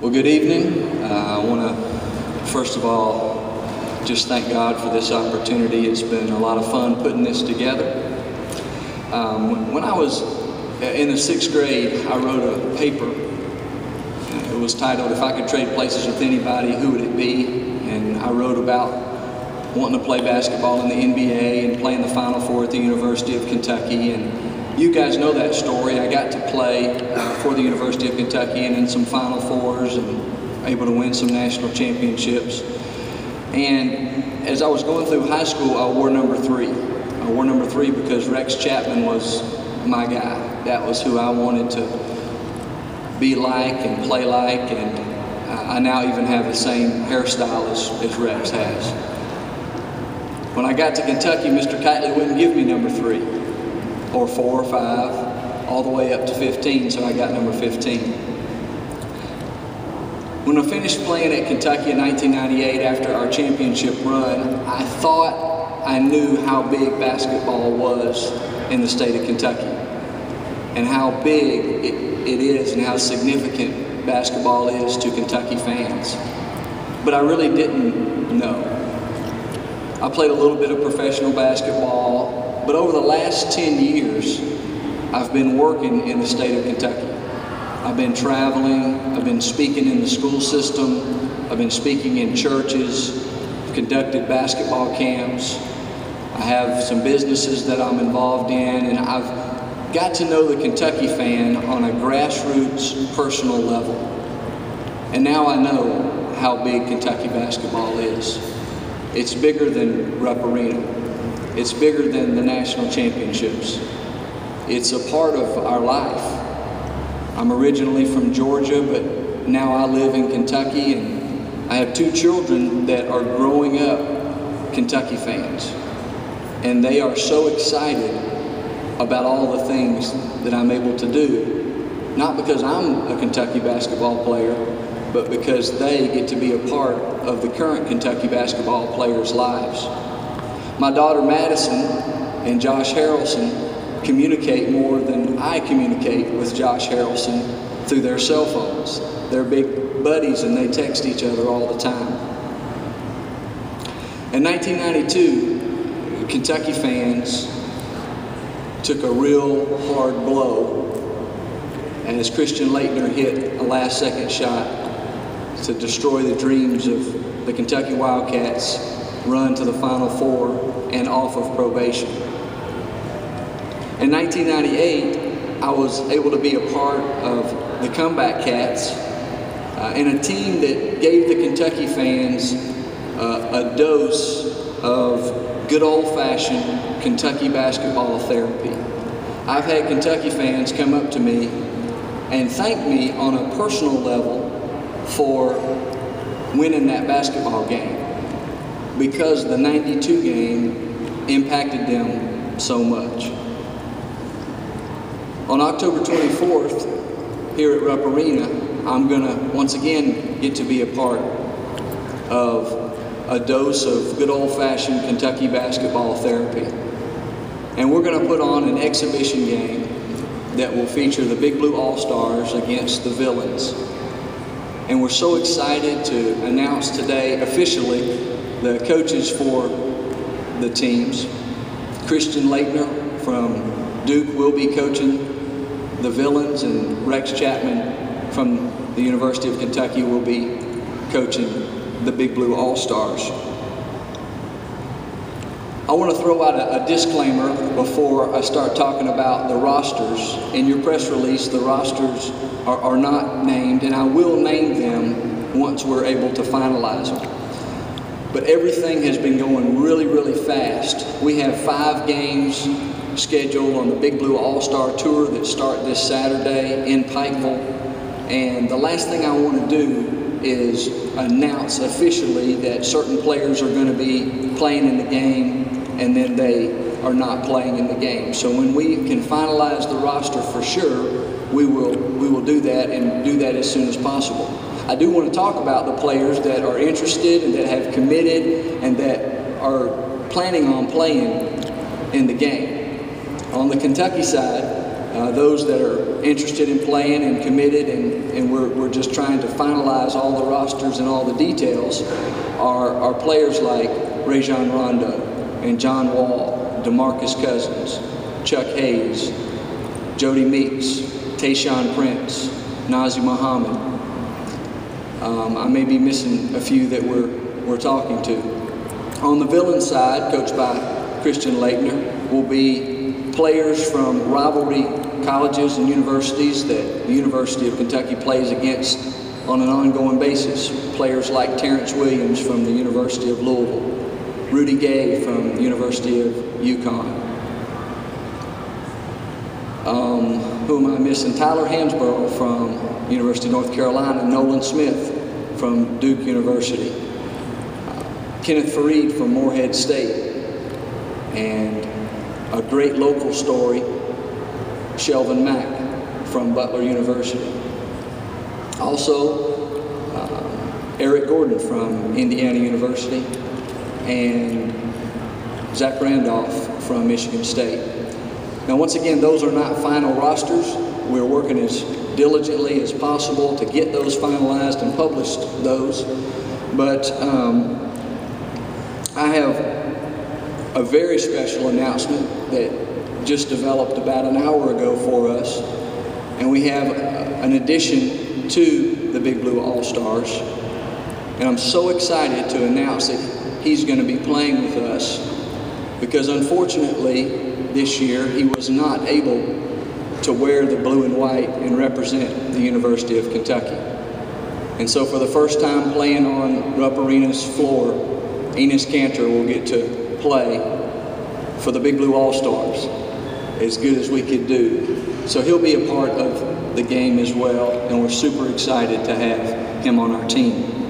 Well, good evening. I want to, first of all, just thank God for this opportunity. It's been a lot of fun putting this together. When I was in the 6th grade, I wrote a paper. It was titled, "If I Could Trade Places with Anybody, Who Would It Be?" And I wrote about wanting to play basketball in the NBA and playing the Final Four at the University of Kentucky. And you guys know that story. I got to play for the University of Kentucky and in some Final Fours and able to win some national championships. And as I was going through high school, I wore number 3. I wore number 3 because Rex Chapman was my guy. That was who I wanted to be like and play like, and I now even have the same hairstyle as Rex has. When I got to Kentucky, Mr. Kitely wouldn't give me number 3 or 4 or 5, all the way up to 15, so I got number 15. When I finished playing at Kentucky in 1998 after our championship run, I thought I knew how big basketball was in the state of Kentucky and how big it is and how significant basketball is to Kentucky fans. But I really didn't know. I played a little bit of professional basketball, but over the last 10 years, I've been working in the state of Kentucky. I've been traveling, I've been speaking in the school system, I've been speaking in churches, conducted basketball camps. I have some businesses that I'm involved in, and I've got to know the Kentucky fan on a grassroots, personal level. And now I know how big Kentucky basketball is. It's bigger than Rupp Arena. It's bigger than the national championships. It's a part of our life. I'm originally from Georgia, but now I live in Kentucky, and I have 2 children that are growing up Kentucky fans. And they are so excited about all the things that I'm able to do, not because I'm a Kentucky basketball player, but because they get to be a part of the current Kentucky basketball players' lives. My daughter Madison and Josh Harrelson communicate more than I communicate with Josh Harrelson through their cell phones. They're big buddies and they text each other all the time. In 1992, Kentucky fans took a real hard blow as Christian Laettner hit a last-second shot to destroy the dreams of the Kentucky Wildcats' run to the Final Four and off of probation. In 1998, I was able to be a part of the Comeback Cats and a team that gave the Kentucky fans a dose of good old-fashioned Kentucky basketball therapy. I've had Kentucky fans come up to me and thank me on a personal level for winning that basketball game because the 92 game impacted them so much. On October 24th, here at Rupp Arena, I'm gonna once again get to be a part of a dose of good old-fashioned Kentucky basketball therapy. And we're gonna put on an exhibition game that will feature the Big Blue All-Stars against the Villains. And we're so excited to announce today officially the coaches for the teams. Christian Laettner from Duke will be coaching the Villains, and Rex Chapman from the University of Kentucky will be coaching the Big Blue All-Stars. I want to throw out a disclaimer before I start talking about the rosters. In your press release, the rosters are not named, and I will name them once we're able to finalize them. But everything has been going really, really fast. We have 5 games scheduled on the Big Blue All-Star Tour that start this Saturday in Pikeville. And the last thing I want to do is announce officially that certain players are going to be playing in the game and then they are not playing in the game. So when we can finalize the roster for sure, we will do that and do that as soon as possible. I do want to talk about the players that are interested and that have committed and that are planning on playing in the game. On the Kentucky side, those that are interested in playing and committed, and we're just trying to finalize all the rosters and all the details, are players like Rajon Rondo and John Wall, DeMarcus Cousins, Chuck Hayes, Jody Meeks, Tayshaun Prince, Nazi Muhammad. I may be missing a few that we're talking to. On the villain side, coached by Christian Laettner, will be players from rivalry colleges and universities that the University of Kentucky plays against on an ongoing basis. Players like Terrence Williams from the University of Louisville, Rudy Gay from the University of UConn. Who am I missing? Tyler Hansborough from University of North Carolina, Nolan Smith from Duke University, Kenneth Fareed from Morehead State, and a great local story, Shelvin Mack from Butler University. Also, Eric Gordon from Indiana University, and Zach Randolph from Michigan State. Now, once again, those are not final rosters. We're working as diligently as possible to get those finalized and published those. But I have a very special announcement that just developed about an hour ago for us. And we have an addition to the Big Blue All-Stars. And I'm so excited to announce that he's going to be playing with us, because unfortunately this year he was not able to wear the blue and white and represent the University of Kentucky. And so for the first time playing on Rupp Arena's floor, Enes Kanter will get to play for the Big Blue All-Stars, as good as we could do. So he'll be a part of the game as well, and we're super excited to have him on our team.